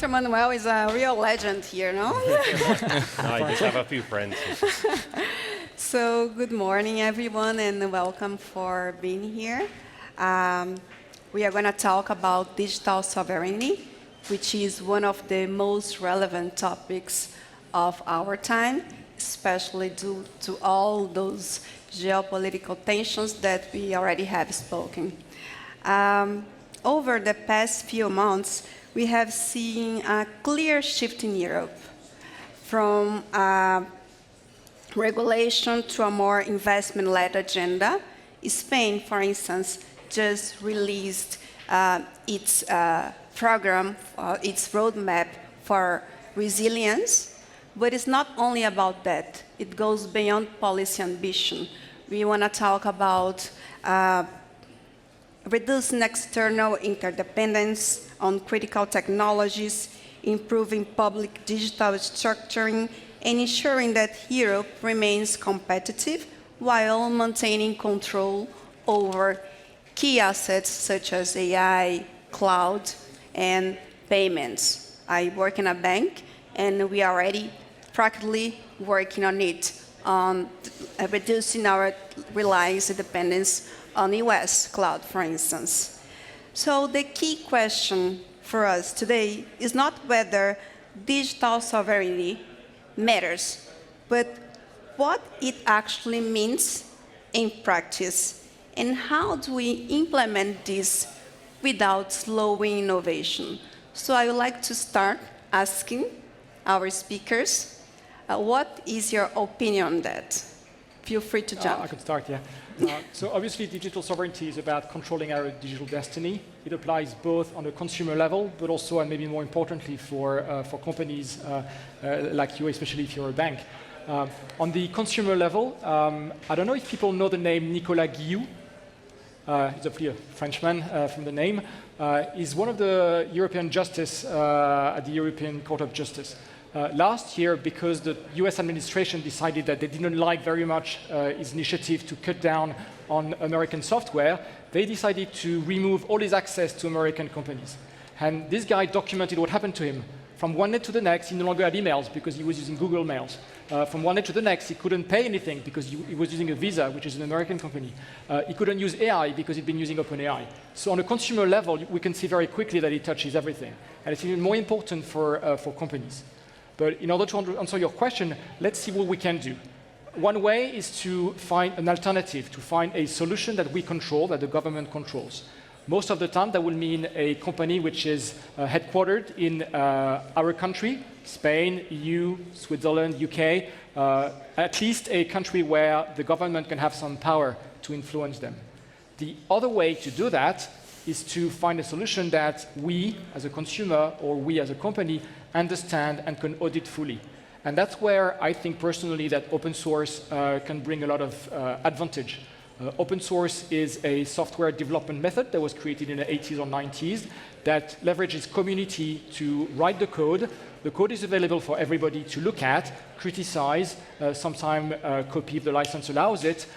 Dr. Manuel is a real legend here, no? No, I just have a few friends. So good morning, everyone, and welcome for being here. We are going to talk about digital sovereignty, which is one of the most relevant topics of our time, especially due to all those geopolitical tensions that we already have spoken. Over the past few months, we have seen a clear shift in Europe from regulation to a more investment-led agenda. Spain, for instance, just released its program, its roadmap for resilience. But it's not only about that. It goes beyond policy ambition. We want to talk about reducing external interdependence on critical technologies, improving public digital structuring, and ensuring that Europe remains competitive while maintaining control over key assets such as AI, cloud, and payments. I work in a bank, and we are already practically working on it, on reducing our reliance and dependence on US cloud, for instance. So the key question for us today is not whether digital sovereignty matters, but what it actually means in practice, and how do we implement this without slowing innovation. So I would like to start asking our speakers, what is your opinion on that? Feel free to jump. I could start, yeah. So obviously, digital sovereignty is about controlling our digital destiny. It applies both on a consumer level, but also, and maybe more importantly, for companies like you, especially if you're a bank. On the consumer level, I don't know if people know the name Nicolas Guillou. He's obviously a Frenchman from the name. He's one of the European justice at the European Court of Justice. Last year, because the US administration decided that they didn't like very much his initiative to cut down on American software, they decided to remove all his access to American companies. And this guy documented what happened to him. From one day to the next, he no longer had emails because he was using Google Mails. From one day to the next, he couldn't pay anything because he was using a Visa, which is an American company. He couldn't use AI because he'd been using OpenAI. So on a consumer level, we can see very quickly that it touches everything. And it's even more important for companies. But in order to answer your question, let's see what we can do. One way is to find an alternative, to find a solution that we control, that the government controls. Most of the time, that will mean a company which is headquartered in our country, Spain, EU, Switzerland, UK, at least a country where the government can have some power to influence them. The other way to do that is to find a solution that we, as a consumer, or we as a company, understand and can audit fully. And that's where I think personally that open source can bring a lot of advantage. Open source is a software development method that was created in the 80s or 90s that leverages community to write the code. The code is available for everybody to look at, criticize, sometimes copy if the license allows it,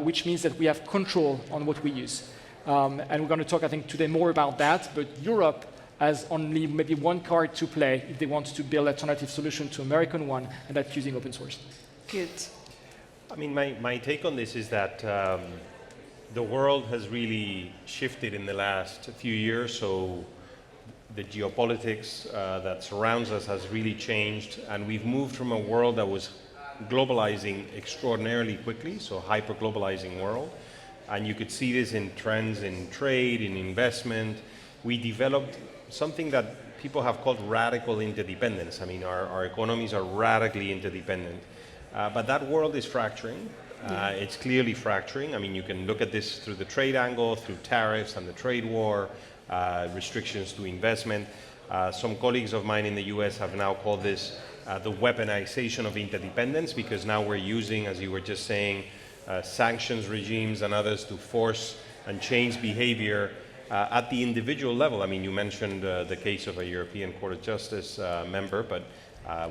which means that we have control on what we use. And we're going to talk, I think, today more about that, but Europe has only maybe one card to play if they want to build an alternative solution to American one, and that's using open source. Good. I mean, my take on this is that the world has really shifted in the last few years, so the geopolitics that surrounds us has really changed, and we've moved from a world that was globalizing extraordinarily quickly, so hyper-globalizing world, and you could see this in trends in trade, in investment. We developed something that people have called radical interdependence. I mean, our economies are radically interdependent. But that world is fracturing. It's clearly fracturing. I mean, you can look at this through the trade angle, through tariffs and the trade war, restrictions to investment. Some colleagues of mine in the US have now called this the weaponization of interdependence, because now we're using, as you were just saying, sanctions regimes and others to force and change behavior at the individual level. I mean, you mentioned the case of a European Court of Justice member, but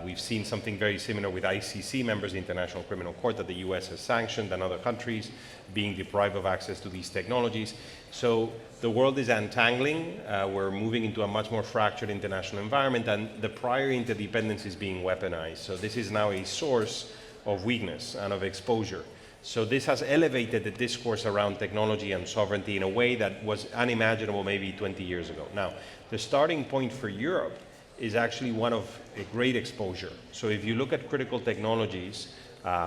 We've seen something very similar with ICC members, the International Criminal Court, that the US has sanctioned, and other countries being deprived of access to these technologies. So the world is untangling. We're moving into a much more fractured international environment, and the prior interdependence is being weaponized. So this is now a source of weakness and of exposure. So this has elevated the discourse around technology and sovereignty in a way that was unimaginable maybe 20 years ago. Now, the starting point for Europe is actually one of a great exposure. So if you look at critical technologies,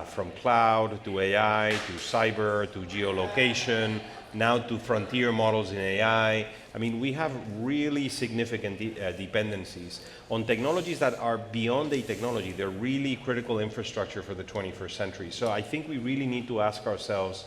from cloud to AI to cyber to geolocation, now to frontier models in AI, I mean, we have really significant dependencies on technologies that are beyond a technology. They're really critical infrastructure for the 21st century. So I think we really need to ask ourselves,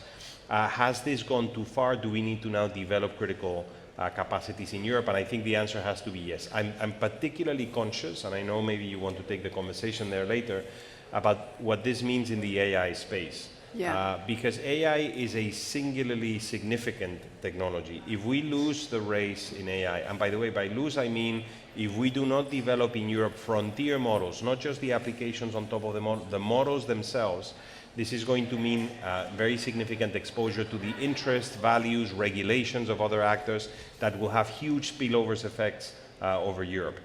has this gone too far? Do we need to now develop critical capacities in Europe? And I think the answer has to be yes. I'm particularly conscious, and I know maybe you want to take the conversation there later, about what this means in the AI space. Yeah. Because AI is a singularly significant technology. If we lose the race in AI, and by the way, by lose I mean if we do not develop in Europe frontier models, not just the applications on top of the models themselves, this is going to mean very significant exposure to the interests, values, regulations of other actors that will have huge spillovers effects over Europe.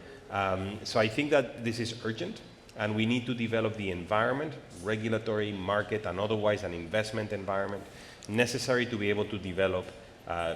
So I think that this is urgent, and we need to develop the environment, regulatory, market, and otherwise an investment environment necessary to be able to develop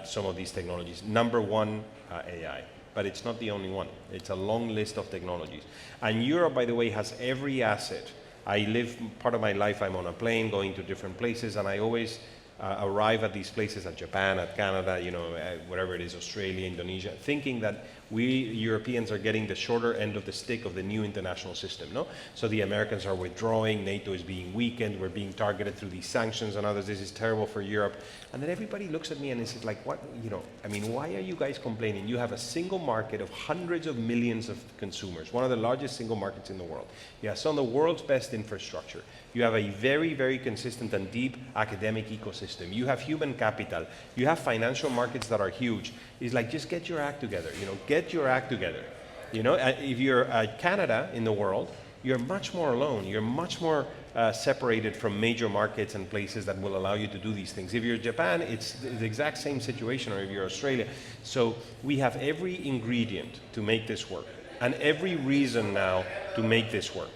some of these technologies. Number one, AI. But it's not the only one. It's a long list of technologies. And Europe, by the way, has every asset. I live, part of my life, I'm on a plane going to different places, and I always arrive at these places, at Japan, at Canada, you know, wherever it is, Australia, Indonesia, thinking that we Europeans are getting the shorter end of the stick of the new international system, no? So the Americans are withdrawing, NATO is being weakened, we're being targeted through these sanctions and others, this is terrible for Europe. And then everybody looks at me and is like, what, you know, I mean, why are you guys complaining? You have a single market of hundreds of millions of consumers, one of the largest single markets in the world. You have some of the world's best infrastructure. You have a very, very consistent and deep academic ecosystem. You have human capital. You have financial markets that are huge. It's like, just get your act together, you know, get your act together. You know, if you're Canada in the world, you're much more alone. You're much more separated from major markets and places that will allow you to do these things. If you're Japan, it's the exact same situation, or if you're Australia. So we have every ingredient to make this work, and every reason now to make this work.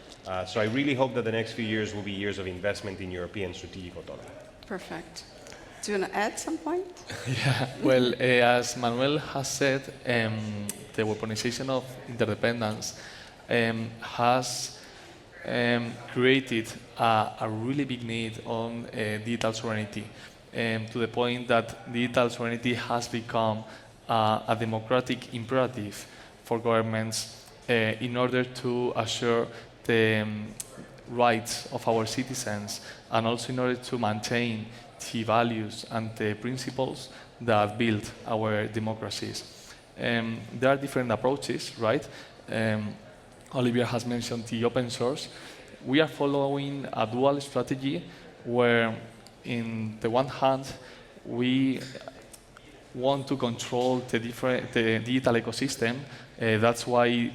So I really hope that the next few years will be years of investment in European strategic autonomy. Perfect. Do you want to add some point? Yeah, well, as Manuel has said, the weaponization of interdependence has created a really big need on digital sovereignty, to the point that digital sovereignty has become a democratic imperative for governments in order to assure the rights of our citizens, and also in order to maintain the values and the principles that build our democracies. There are different approaches, right? Olivier has mentioned the open source. We are following a dual strategy where, in the one hand, we want to control the digital ecosystem. That's why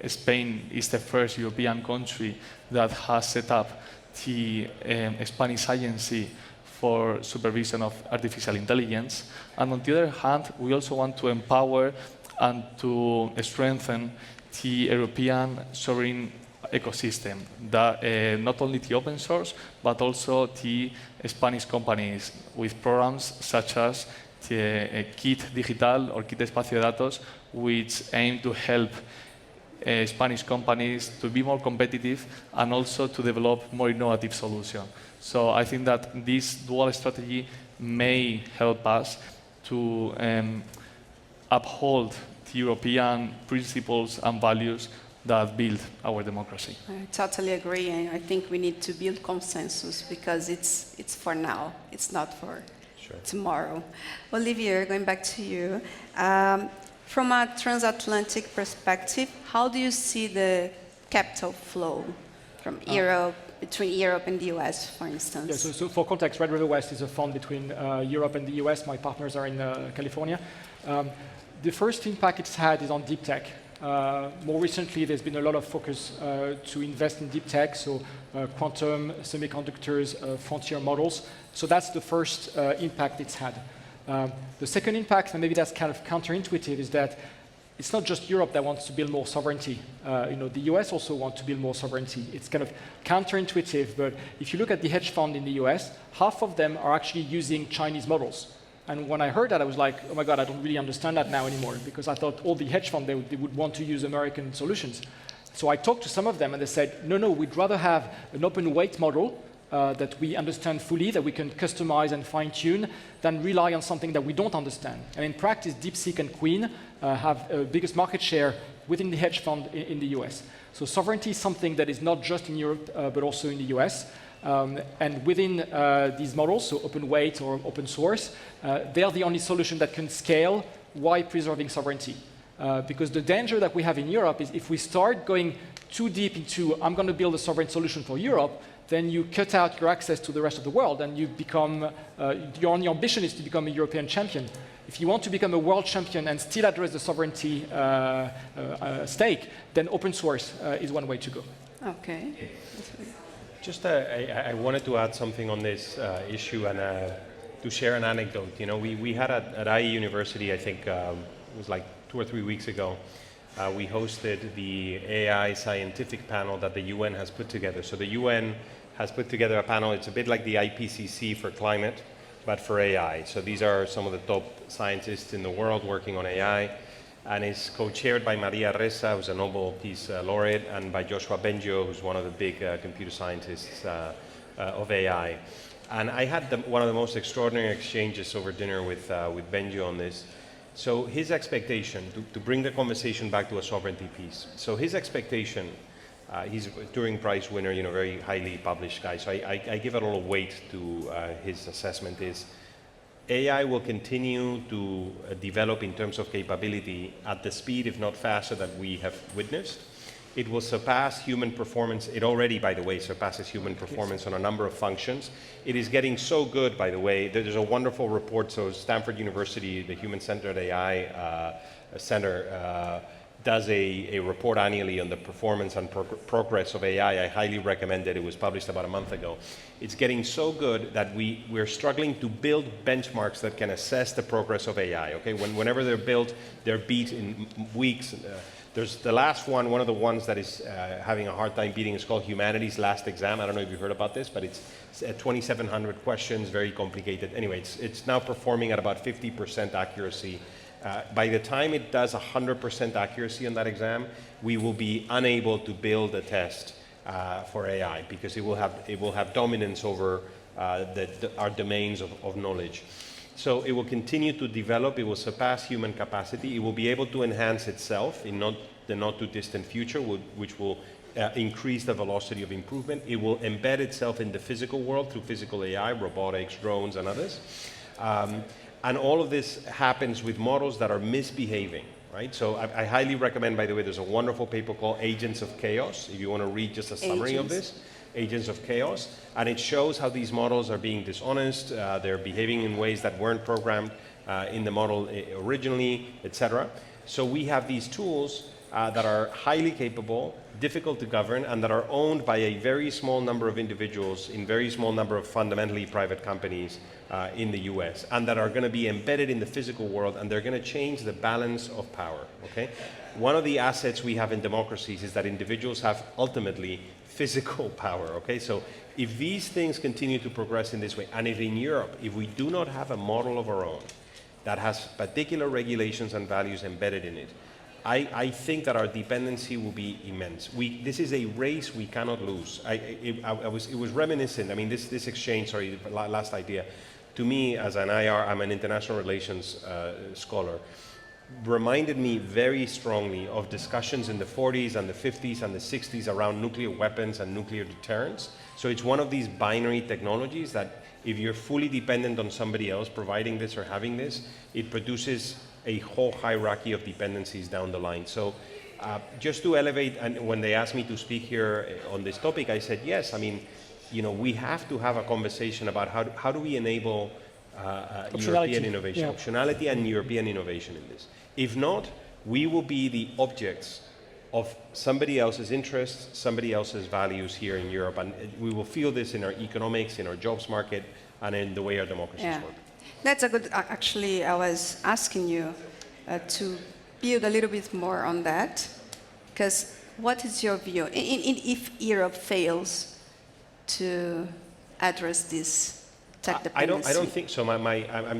Spain is the first European country that has set up the Spanish Agency for Supervision of Artificial Intelligence. And on the other hand, we also want to empower and to strengthen the European sovereign ecosystem, that, not only the open source, but also the Spanish companies with programs such as the Kit Digital or Kit Espacio de Datos, which aim to help Spanish companies to be more competitive and also to develop more innovative solutions. So I think that this dual strategy may help us to uphold the European principles and values that build our democracy. I totally agree, and I think we need to build consensus because it's for now, it's not for tomorrow. Olivier, going back to you. From a transatlantic perspective, how do you see the capital flow from Europe, between Europe and the US, for instance? Yeah, so for context, Red River West is a fund between Europe and the US. My partners are in California. The first impact it's had is on deep tech. More recently, there's been a lot of focus to invest in deep tech, so quantum, semiconductors, frontier models. So that's the first impact it's had. The second impact, and maybe that's kind of counterintuitive, is that it's not just Europe that wants to build more sovereignty. The US also wants to build more sovereignty. It's kind of counterintuitive, but if you look at the hedge fund in the US, half of them are actually using Chinese models. And when I heard that, I was like, oh my God, I don't really understand that now anymore, because I thought all the hedge funds, they would want to use American solutions. So I talked to some of them, and they said, no, we'd rather have an open weight model that we understand fully, that we can customize and fine-tune, than rely on something that we don't understand. And in practice, DeepSeek and Queen have the biggest market share within the hedge fund in the US. So sovereignty is something that is not just in Europe, but also in the US. And within these models, so open weight or open source, they are the only solution that can scale while preserving sovereignty. Because the danger that we have in Europe is if we start going too deep into, I'm going to build a sovereign solution for Europe, then you cut out your access to the rest of the world, and you become, your only ambition is to become a European champion. If you want to become a world champion and still address the sovereignty stake, then open source is one way to go. Okay. Just, I wanted to add something on this issue and to share an anecdote. We had at IE University, I think it was like 2 or 3 weeks ago, we hosted the AI scientific panel that the UN has put together. So the UN has put together a panel. It's a bit like the IPCC for climate, but for AI. So these are some of the top scientists in the world working on AI. And it's co-chaired by Maria Ressa, who's a Nobel Peace Laureate, and by Joshua Bengio, who's one of the big computer scientists of AI. And I had one of the most extraordinary exchanges over dinner with Bengio on this. So his expectation, to bring the conversation back to a sovereignty piece, so his expectation, he's a Turing Prize winner, very highly published guy, so I give it all weight to his assessment is, AI will continue to develop in terms of capability at the speed, if not faster, that we have witnessed. It will surpass human performance. It already, by the way, surpasses human performance on a number of functions. It is getting so good, by the way. There's a wonderful report. So Stanford University, the Human Centered AI Center, does a report annually on the performance and progress of AI. I highly recommend it. It was published about a month ago. It's getting so good that we're struggling to build benchmarks that can assess the progress of AI. Okay, whenever they're built, they're beat in weeks. There's the last one of the ones that is having a hard time beating is called Humanity's Last Exam. I don't know if you've heard about this, but it's 2,700 questions, very complicated. Anyway, it's now performing at about 50% accuracy. By the time it does 100% accuracy on that exam, we will be unable to build a test for AI because it will have dominance over our domains of knowledge. So it will continue to develop. It will surpass human capacity. It will be able to enhance itself in the not too distant future, which will increase the velocity of improvement. It will embed itself in the physical world through physical AI, robotics, drones, and others. And all of this happens with models that are misbehaving, right? So I highly recommend, by the way, there's a wonderful paper called Agents of Chaos, if you want to read just a summary of this, Agents of Chaos. And it shows how these models are being dishonest, they're behaving in ways that weren't programmed in the model originally, etc. So we have these tools that are highly capable, difficult to govern, and that are owned by a very small number of individuals in very small number of fundamentally private companies in the US, and that are going to be embedded in the physical world, and they're going to change the balance of power, okay? One of the assets we have in democracies is that individuals have ultimately physical power, okay? So if these things continue to progress in this way, and if in Europe, if we do not have a model of our own that has particular regulations and values embedded in it, I think that our dependency will be immense. This is a race we cannot lose. It was reminiscent. I mean, this exchange, sorry, last idea, to me as an IR, I'm an international relations scholar, reminded me very strongly of discussions in the 40s and the 50s and the 60s around nuclear weapons and nuclear deterrence. So it's one of these binary technologies that if you're fully dependent on somebody else providing this or having this, it produces a whole hierarchy of dependencies down the line. So just to elevate, and when they asked me to speak here on this topic, I said, yes, I mean, we have to have a conversation about how do we enable European innovation, optionality and European innovation in this. If not, we will be the objects of somebody else's interests, somebody else's values here in Europe, and we will feel this in our economics, in our jobs market, and in the way our democracies work. That's a good, actually, I was asking you to build a little bit more on that, because what is your view? If Europe fails to address this tech dependency? I don't think so. I'm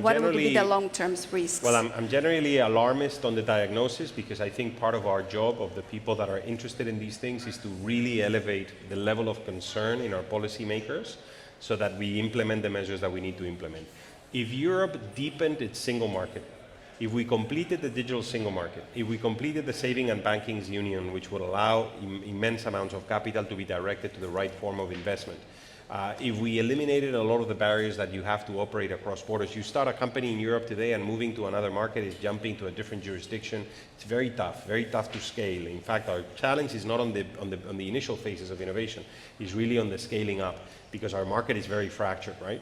what would generally, be the long-term risks? Well, I'm generally alarmist on the diagnosis, because I think part of our job, of the people that are interested in these things, is to really elevate the level of concern in our policymakers so that we implement the measures that we need to implement. If Europe deepened its single market, if we completed the digital single market, if we completed the saving and banking union, which would allow immense amounts of capital to be directed to the right form of investment, if we eliminated a lot of the barriers that you have to operate across borders, you start a company in Europe today and moving to another market is jumping to a different jurisdiction. It's very tough to scale. In fact, our challenge is not on the initial phases of innovation, it's really on the scaling up, because our market is very fractured, right?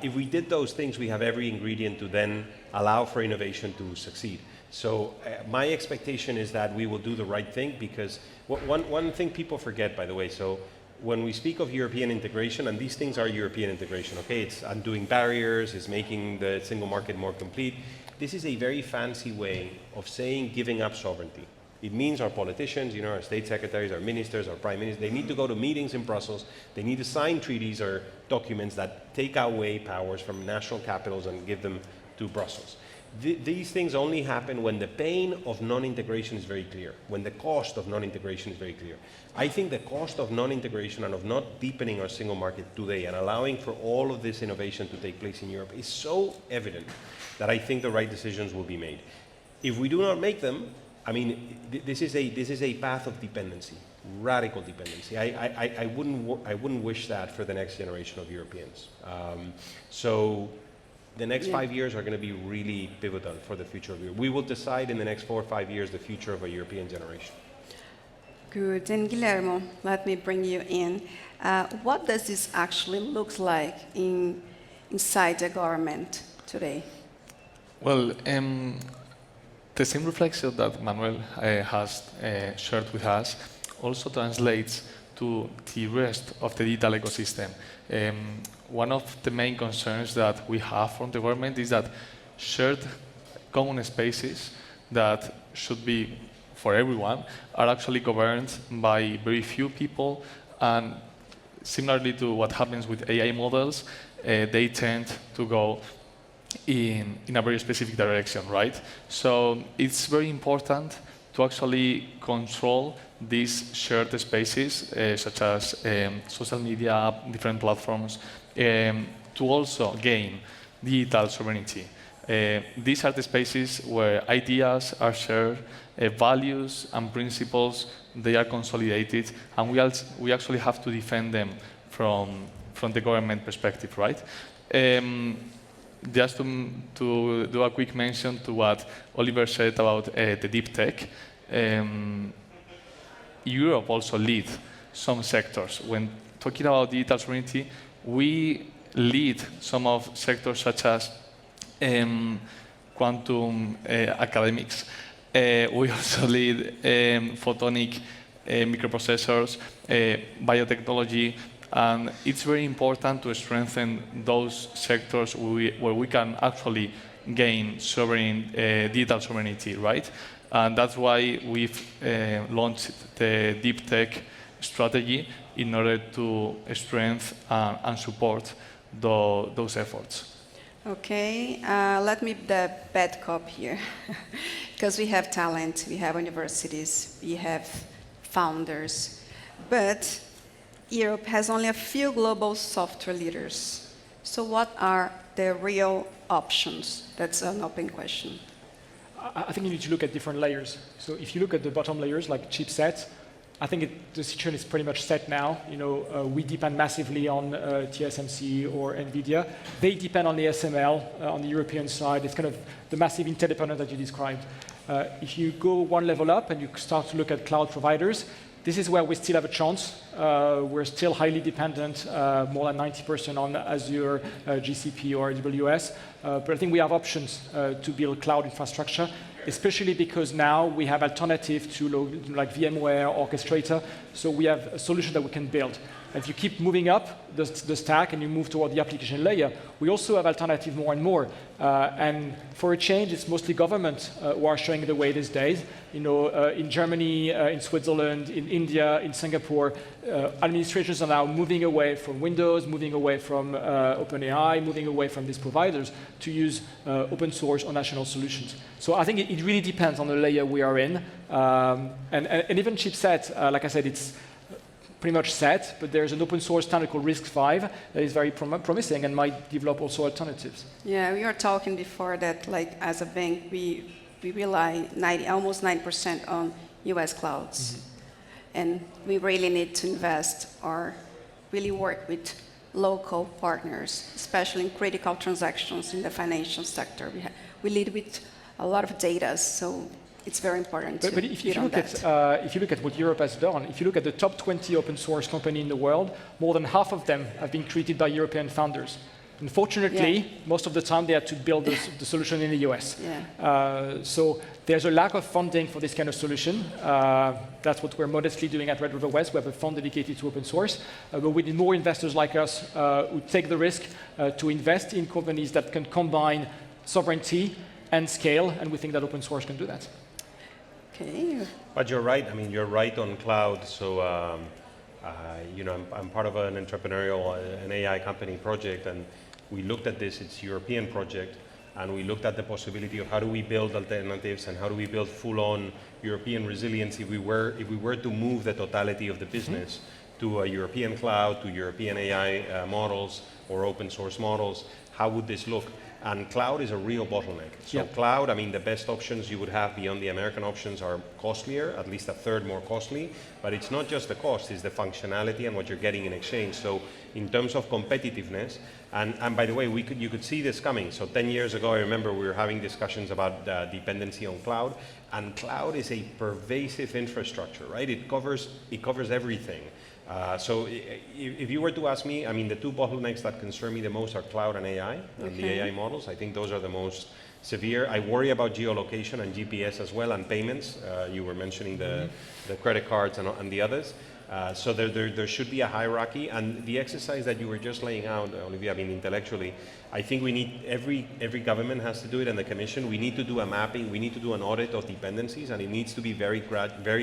If we did those things, we have every ingredient to then allow for innovation to succeed. So my expectation is that we will do the right thing, because one thing people forget, by the way, so when we speak of European integration, and these things are European integration, okay, it's undoing barriers, it's making the single market more complete. This is a very fancy way of saying giving up sovereignty. It means our politicians, our state secretaries, our ministers, our prime ministers, they need to go to meetings in Brussels, they need to sign treaties or documents that take away powers from national capitals and give them to Brussels. These things only happen when the pain of non-integration is very clear, when the cost of non-integration is very clear. I think the cost of non-integration and of not deepening our single market today and allowing for all of this innovation to take place in Europe is so evident that I think the right decisions will be made. If we do not make them, I mean, this is a path of dependency, radical dependency. I wouldn't wish that for the next generation of Europeans. So the next 5 years are going to be really pivotal for the future of Europe. We will decide in the next 4 or 5 years the future of a European generation. Good. And Guillermo, let me bring you in. What does this actually look like inside the government today? Well, the same reflection that Manuel has shared with us also translates to the rest of the digital ecosystem. One of the main concerns that we have from the government is that shared common spaces that should be for everyone are actually governed by very few people, and similarly to what happens with AI models, they tend to go in a very specific direction, right? So it's very important to actually control these shared spaces, such as social media, different platforms, to also gain digital sovereignty. These are the spaces where ideas are shared, values and principles, they are consolidated, and we actually have to defend them from the government perspective, right? Just to do a quick mention to what Oliver said about the deep tech, Europe also leads some sectors. When talking about digital sovereignty, we lead some of sectors such as quantum academics. We also lead photonic microprocessors, biotechnology, and it's very important to strengthen those sectors where we can actually gain digital sovereignty, right? And that's why we've launched the deep tech strategy in order to strengthen and support those efforts. Okay, let me be the bad cop here, because we have talent, we have universities, we have founders, but Europe has only a few global software leaders. So what are the real options? That's an open question. I think you need to look at different layers. So if you look at the bottom layers, like chipsets, I think the situation is pretty much set now. We depend massively on TSMC or NVIDIA. They depend on the SML on the European side. It's kind of the massive interdependence that you described. If you go one level up and you start to look at cloud providers, this is where we still have a chance. We're still highly dependent, more than 90% on Azure, GCP, or AWS. But I think we have options to build cloud infrastructure. especially because now we have alternative to like VMware, Orchestrator, so we have a solution that we can build. If you keep moving up the stack and you move toward the application layer, we also have alternative more and more. And for a change, it's mostly government who are showing the way these days. In Germany, in Switzerland, in India, in Singapore, administrations are now moving away from Windows, moving away from OpenAI, moving away from these providers to use open source or national solutions. So I think it really depends on the layer we are in. And even chipset, like I said, it's pretty much set, but there's an open source standard called RISC-V that is very promising and might develop also alternatives. Yeah, we were talking before that, like as a bank, we rely almost 9% on US clouds. And we really need to invest or really work with local partners, especially in critical transactions in the financial sector. We lead with a lot of data, so it's very important to But if you look at what Europe has done, if you look at the top 20 open source companies in the world, more than half of them have been created by European founders. Unfortunately, most of the time they had to build the solution in the US. So there's a lack of funding for this kind of solution. That's what we're modestly doing at Red River West. We have a fund dedicated to open source. But we need more investors like us who take the risk to invest in companies that can combine sovereignty and scale, and we think that open source can do that. Okay. But you're right. I mean, you're right on cloud. So, I'm part of an entrepreneurial, an AI company project, and we looked at this. It's a European project, and we looked at the possibility of how do we build alternatives and how do we build full-on European resilience if we were to move the totality of the business to a European cloud, to European AI models or open source models. How would this look? And cloud is a real bottleneck. So cloud, I mean, the best options you would have beyond the American options are costlier, at least a third more costly. But it's not just the cost, it's the functionality and what you're getting in exchange. So in terms of competitiveness, and by the way, you could see this coming. So 10 years ago, I remember we were having discussions about dependency on cloud. And cloud is a pervasive infrastructure, right? It covers everything. So if you were to ask me, I mean, the two bottlenecks that concern me the most are cloud and AI, and the AI models. I think those are the most severe. I worry about geolocation and GPS as well, and payments. You were mentioning the credit cards and the others. So there should be a hierarchy, and the exercise that you were just laying out, Olivia, I mean, intellectually, I think we need, every government has to do it, and the Commission, we need to do a mapping, we need to do an audit of dependencies, and it needs to be very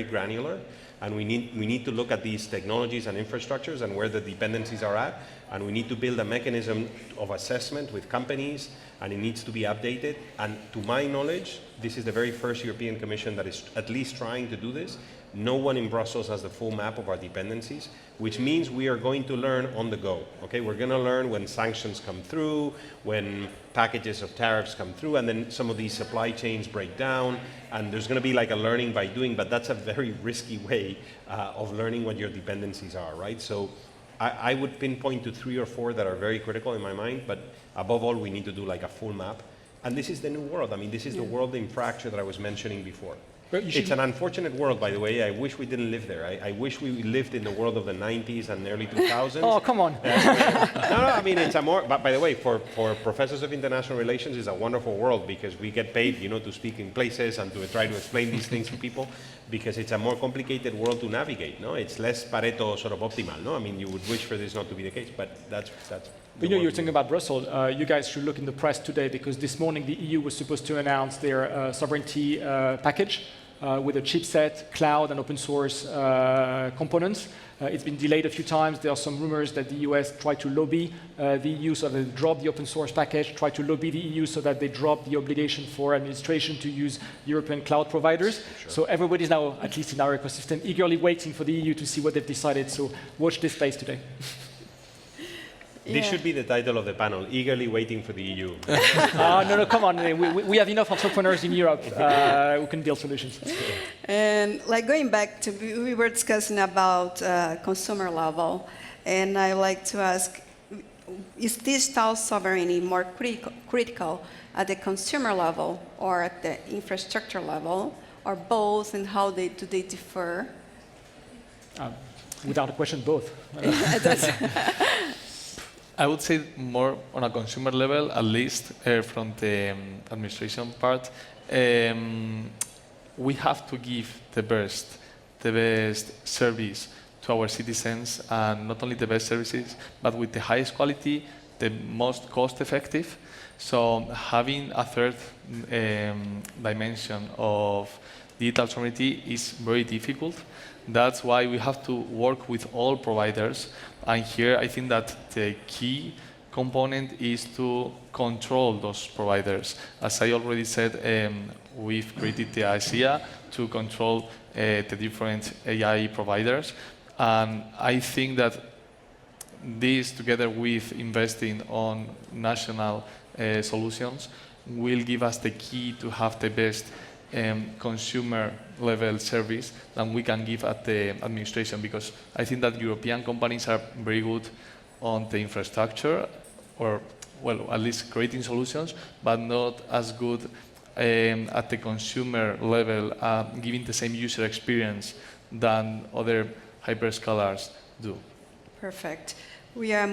granular. And we need to look at these technologies and infrastructures and where the dependencies are at. And we need to build a mechanism of assessment with companies, and it needs to be updated. And to my knowledge, this is the very first European Commission that is at least trying to do this. No one in Brussels has the full map of our dependencies, which means we are going to learn on the go. Okay, we're going to learn when sanctions come through, when packages of tariffs come through, and then some of these supply chains break down, and there's going to be like a learning by doing, but that's a very risky way of learning what your dependencies are, right? So I would pinpoint to 3 or 4 that are very critical in my mind, but above all, we need to do like a full map. And this is the new world. I mean, this is the world in fracture that I was mentioning before. It's an unfortunate world, by the way. I wish we didn't live there. I wish we lived in the world of the 90s and early 2000s. Oh, come on. No, I mean, it's a more, but by the way, for professors of international relations, it's a wonderful world because we get paid, to speak in places and to try to explain these things to people, because it's a more complicated world to navigate, no? It's less Pareto sort of optimal, no? I mean, you would wish for this not to be the case, but that's But you're thinking about Brussels. You guys should look in the press today, because this morning the EU was supposed to announce their sovereignty package with a chipset, cloud, and open source components. It's been delayed a few times. There are some rumors that the US tried to lobby the EU so that they drop the open source package, tried to lobby the EU so that they drop the obligation for administration to use European cloud providers. Sure. So everybody's now, at least in our ecosystem, eagerly waiting for the EU to see what they've decided. So watch this space today. This should be the title of the panel, eagerly waiting for the EU. No, come on. We have enough entrepreneurs in Europe who can build solutions. And like going back to, we were discussing about consumer level, and I like to ask, is digital sovereignty more critical at the consumer level or at the infrastructure level, or both, and how do they differ? Without a question, both. I would say more on a consumer level, at least from the administration part. we have to give the best service to our citizens, and not only the best services, but with the highest quality, the most cost-effective. So having a third dimension of digital sovereignty is very difficult. That's why we have to work with all providers. And here I think that the key component is to control those providers. As I already said, we've created the ICEA to control the different AI providers. And I think that this, together with investing on national solutions, will give us the key to have the best consumer-level service that we can give at the administration, because I think that European companies are very good on the infrastructure, or, well, at least creating solutions, but not as good at the consumer level, giving the same user experience than other hyperscalers do. Perfect. We are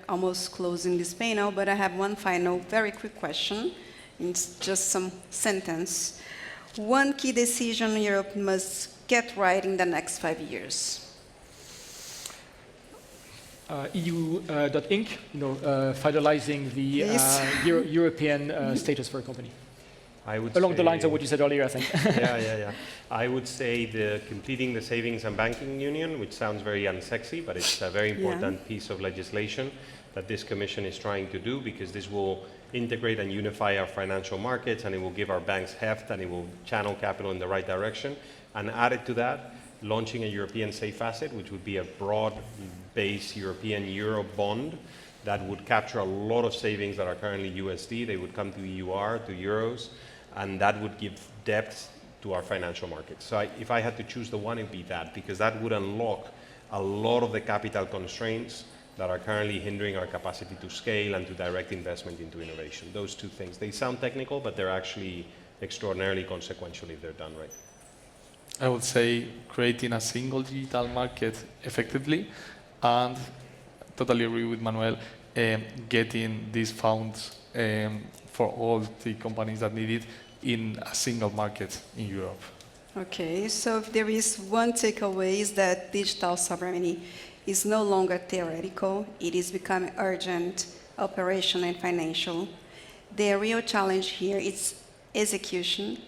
almost closing this panel, but I have one final, very quick question. It's just some sentence. One key decision Europe must get right in the next 5 years. EU.inc, finalizing the European status for a company. I would Along say, the lines of what you said earlier, I think. yeah. I would say completing the savings and banking union, which sounds very unsexy, but it's a very important piece of legislation that this Commission is trying to do, because this will integrate and unify our financial markets, and it will give our banks heft, and it will channel capital in the right direction. And added to that, launching a European safe asset, which would be a broad-based European euro bond that would capture a lot of savings that are currently USD. They would come to EUR, to euros, and that would give depth to our financial markets. So if I had to choose the one, it would be that, because that would unlock a lot of the capital constraints that are currently hindering our capacity to scale and to direct investment into innovation. Those two things, they sound technical, but they're actually extraordinarily consequential if they're done right. I would say creating a single digital market effectively, and totally agree with Manuel, getting these funds for all the companies that need it in a single market in Europe. Okay, so if there is one takeaway, is that digital sovereignty is no longer theoretical. It is becoming urgent, operational, and financial. The real challenge here is execution,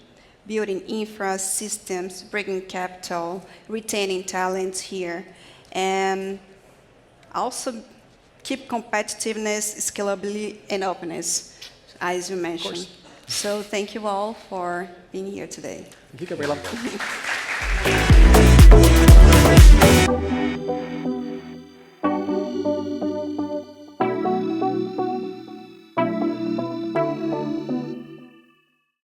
building infra systems, bringing capital, retaining talents here, and also keep competitiveness, scalability, and openness, as you mentioned. So thank you all for being here today. Thank you, Gabriela.